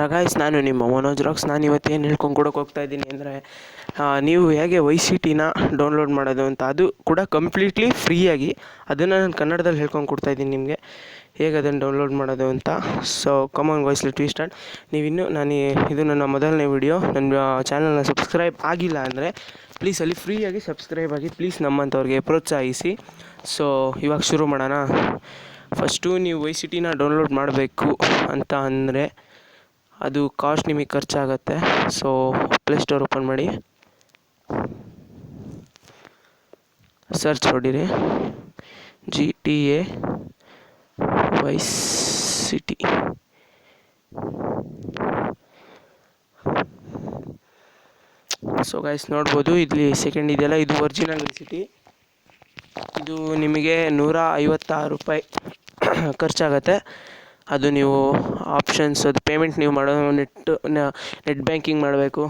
ರಗಾಯ್ಸ್, ನಾನು ನಿಮ್ಮ ಮನೋಜ್ ರಾಕ್ಸ್. ನಾನು ಇವತ್ತೇನು ಹೇಳ್ಕೊಂಡು ಕೊಡೋಕೆ ಹೋಗ್ತಾ ಇದ್ದೀನಿ ಅಂದರೆ, ನೀವು ಹೇಗೆ YCTನ ಡೌನ್ಲೋಡ್ ಮಾಡೋದು ಅಂತ, ಅದು ಕೂಡ ಕಂಪ್ಲೀಟ್ಲಿ ಫ್ರೀಯಾಗಿ ಅದನ್ನು ನಾನು ಕನ್ನಡದಲ್ಲಿ ಹೇಳ್ಕೊಂಡು ಕೊಡ್ತಾಯಿದ್ದೀನಿ ನಿಮಗೆ, ಹೇಗೆ ಅದನ್ನು ಡೌನ್ಲೋಡ್ ಮಾಡೋದು ಅಂತ. So come on voice let we start. ನೀವಿನ್ನೂ ಇದು ನನ್ನ ಮೊದಲನೇ ವಿಡಿಯೋ. ನನ್ನ ಚಾನಲ್ನ ಸಬ್ಸ್ಕ್ರೈಬ್ ಆಗಿಲ್ಲ ಅಂದರೆ ಪ್ಲೀಸ್ ಅಲ್ಲಿ ಫ್ರೀಯಾಗಿ ಸಬ್ಸ್ಕ್ರೈಬ್ ಆಗಿ, ಪ್ಲೀಸ್ ನಮ್ಮಂಥವ್ರಿಗೆ ಪ್ರೋತ್ಸಾಹಿಸಿ. ಸೊ ಇವಾಗ ಶುರು ಮಾಡೋಣ. ಫಸ್ಟು ನೀವು YCTನ ಡೌನ್ಲೋಡ್ ಮಾಡಬೇಕು ಅಂತ ಅಂದರೆ ಅದು ಕಾಸ್ಟ್ ನಿಮಗೆ ಖರ್ಚಾಗತ್ತೆ. ಸೊ ಪ್ಲೇಸ್ಟೋರ್ ಓಪನ್ ಮಾಡಿ, ಸರ್ಚ್ ಹೊಡೀರಿ GTA YCT. ಸೊ ಗೈಸ್ ನೋಡ್ಬೋದು, ಇಲ್ಲಿ ಸೆಕೆಂಡ್ ಇದೆಯಲ್ಲ, ಇದು ಒರಿಜಿನಲ್ YCT. ಇದು ನಿಮಗೆ ₹156 ಖರ್ಚಾಗತ್ತೆ. ಅದು ನೀವು ಆಪ್ಷನ್ಸ್, ಅದು ಪೇಮೆಂಟ್ ನೀವು ಮಾಡೋ ನೆಟ್ ಬ್ಯಾಂಕಿಂಗ್ ಮಾಡಬೇಕು,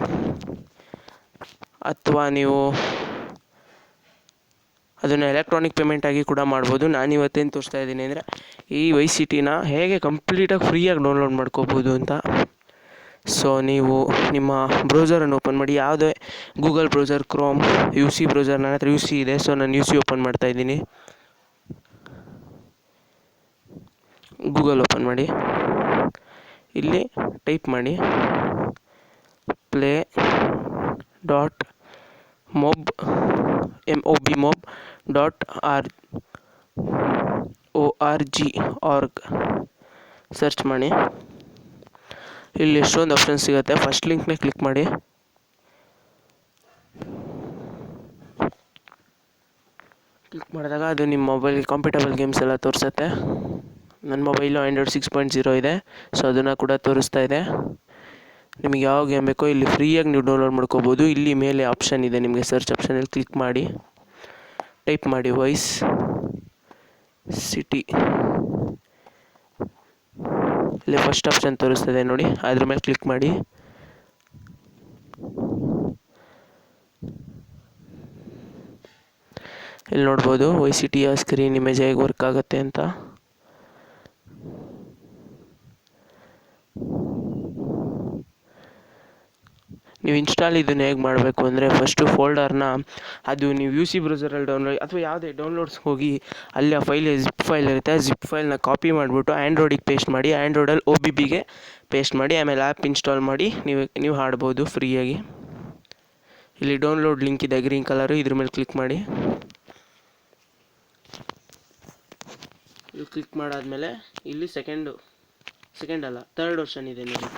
ಅಥವಾ ನೀವು ಅದನ್ನು ಎಲೆಕ್ಟ್ರಾನಿಕ್ ಪೇಮೆಂಟಾಗಿ ಕೂಡ ಮಾಡ್ಬೋದು. ನಾನು ಇವತ್ತೇನು ತೋರಿಸ್ತಾ ಇದ್ದೀನಿ ಅಂದರೆ ಈ YCTನ ಹೇಗೆ ಕಂಪ್ಲೀಟಾಗಿ ಫ್ರೀಯಾಗಿ ಡೌನ್ಲೋಡ್ ಮಾಡ್ಕೋಬೋದು ಅಂತ. ಸೊ ನೀವು ನಿಮ್ಮ ಬ್ರೌಸರನ್ನು ಓಪನ್ ಮಾಡಿ, ಯಾವುದೇ Google browser, Chrome, UC browser. ನನ್ನ ಹತ್ರ UC ಇದೆ, ಸೊ ನಾನು UC ಓಪನ್ ಮಾಡ್ತಾಯಿದ್ದೀನಿ. ಗೂಗಲ್ ಓಪನ್ ಮಾಡಿ, ಇಲ್ಲಿ ಟೈಪ್ ಮಾಡಿ play.mob.org ಸರ್ಚ್ ಮಾಡಿ. ಇಲ್ಲಿ ಎಷ್ಟೊಂದು ಆಪ್ಷನ್ ಸಿಗುತ್ತೆ. ಫಸ್ಟ್ ಲಿಂಕ್ನ ಕ್ಲಿಕ್ ಮಾಡಿ. ಕ್ಲಿಕ್ ಮಾಡಿದಾಗ ಅದು ನಿಮ್ಮ ಮೊಬೈಲ್ಗೆ ಕಂಫರ್ಟಬಲ್ ಗೇಮ್ಸ್ ಎಲ್ಲ ತೋರಿಸುತ್ತೆ. ನನ್ನ ಮೊಬೈಲು Android 6.0 ಇದೆ, ಸೊ ಅದನ್ನು ಕೂಡ ತೋರಿಸ್ತಾ ಇದೆ. ನಿಮಗೆ ಯಾವ ಗೇಮ್ ಬೇಕೋ ಇಲ್ಲಿ ಫ್ರೀಯಾಗಿ ನೀವು ಡೌನ್ಲೋಡ್ ಮಾಡ್ಕೋಬೋದು. ಇಲ್ಲಿ ಮೇಲೆ ಆಪ್ಷನ್ ಇದೆ, ನಿಮಗೆ ಸರ್ಚ್ ಆಪ್ಷನಲ್ಲಿ ಕ್ಲಿಕ್ ಮಾಡಿ ಟೈಪ್ ಮಾಡಿ YCT. ಇಲ್ಲಿ ಫಸ್ಟ್ ಆಪ್ಷನ್ ತೋರಿಸ್ತದೆ ನೋಡಿ, ಅದ್ರ ಮೇಲೆ ಕ್ಲಿಕ್ ಮಾಡಿ. ಇಲ್ಲಿ ನೋಡ್ಬೋದು YCTಯ ಸ್ಕ್ರೀನ್ ಇಮೇಜ್ ಹೇಗೆ ವರ್ಕ್ ಆಗುತ್ತೆ ಅಂತ. ನೀವು ಇನ್ಸ್ಟಾಲ್ ಇದನ್ನು ಹೇಗೆ ಮಾಡಬೇಕು ಅಂದರೆ, ಫಸ್ಟು ಫೋಲ್ಡರ್ನ, ಅದು ನೀವು UC ಬ್ರೌಸರಲ್ಲಿ ಡೌನ್ಲೋಡ್ ಅಥವಾ ಯಾವುದೇ ಡೌನ್ಲೋಡ್ಸ್ ಹೋಗಿ ಅಲ್ಲಿ ಆ ಫೈಲ್ ಜಿಪ್ ಫೈಲ್ ಇರುತ್ತೆ, ಆ ಜಿಪ್ ಫೈಲ್ನ ಕಾಪಿ ಮಾಡಿಬಿಟ್ಟು ಆ್ಯಂಡ್ರಾಯ್ಡಿಗೆ ಪೇಸ್ಟ್ ಮಾಡಿ, ಆ್ಯಂಡ್ರಾಯ್ಡಲ್ಲಿ OBBಗೆ ಪೇಸ್ಟ್ ಮಾಡಿ, ಆಮೇಲೆ ಆ್ಯಪ್ ಇನ್ಸ್ಟಾಲ್ ಮಾಡಿ ನೀವು ಆಡ್ಬೋದು ಫ್ರೀಯಾಗಿ. ಇಲ್ಲಿ ಡೌನ್ಲೋಡ್ ಲಿಂಕ್ ಇದೆ ಗ್ರೀನ್ ಕಲರು, ಇದ್ರ ಮೇಲೆ ಕ್ಲಿಕ್ ಮಾಡಿ. ಇದು ಕ್ಲಿಕ್ ಮಾಡಾದಮೇಲೆ ಇಲ್ಲಿ ಥರ್ಡ್ ವರ್ಷನ್ ಇದೆ ನೋಡಿ.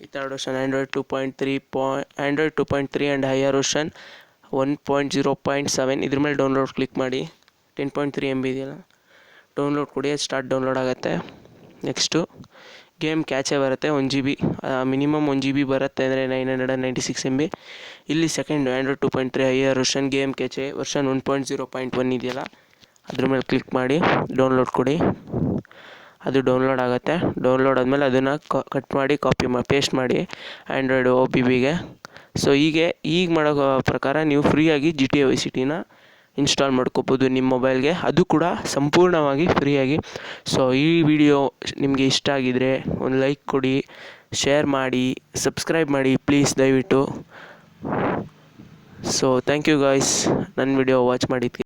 ಈ third version Android 2.3 and higher version 1.0.7. ಇದ್ರ ಮೇಲೆ ಡೌನ್ಲೋಡ್ ಕ್ಲಿಕ್ ಮಾಡಿ. 10.3 MB ಇದೆಯಲ್ಲ, ಡೌನ್ಲೋಡ್ ಕೊಡಿ, ಸ್ಟಾರ್ಟ್ ಡೌನ್ಲೋಡ್ ಆಗುತ್ತೆ. ನೆಕ್ಸ್ಟು ಗೇಮ್ ಕ್ಯಾಚೇ ಬರುತ್ತೆ, 1 GB, ಮಿನಿಮಮ್ 1 GB ಬರುತ್ತೆ ಅಂದರೆ 996 MB. ಇಲ್ಲಿ second Android 2.3 higher version game ಕ್ಯಾಚೆ version 1.0.1 ಇದೆಯಲ್ಲ, ಅದ್ರ ಮೇಲೆ ಕ್ಲಿಕ್ ಮಾಡಿ ಡೌನ್ಲೋಡ್ ಕೊಡಿ. ಅದು ಡೌನ್ಲೋಡ್ ಆಗುತ್ತೆ. ಡೌನ್ಲೋಡ್ ಆದಮೇಲೆ ಅದನ್ನು ಕಟ್ ಮಾಡಿ ಪೇಸ್ಟ್ ಮಾಡಿ ಆ್ಯಂಡ್ರಾಯ್ಡ್ OBBಗೆ. ಸೊ ಈಗ ಮಾಡೋ ಪ್ರಕಾರ ನೀವು ಫ್ರೀಯಾಗಿ GTA YCTನ ಇನ್ಸ್ಟಾಲ್ ಮಾಡ್ಕೋಬೋದು ನಿಮ್ಮ ಮೊಬೈಲ್ಗೆ, ಅದು ಕೂಡ ಸಂಪೂರ್ಣವಾಗಿ ಫ್ರೀಯಾಗಿ. ಸೊ ಈ ವಿಡಿಯೋ ನಿಮಗೆ ಇಷ್ಟ ಆಗಿದರೆ ಒಂದು ಲೈಕ್ ಕೊಡಿ, ಶೇರ್ ಮಾಡಿ, ಸಬ್ಸ್ಕ್ರೈಬ್ ಮಾಡಿ ಪ್ಲೀಸ್ ದಯವಿಟ್ಟು. ಸೊ ಥ್ಯಾಂಕ್ ಯು ಗಾಯ್ಸ್, ನನ್ನ ವಿಡಿಯೋ ವಾಚ್ ಮಾಡಿದ್ದಕ್ಕೆ.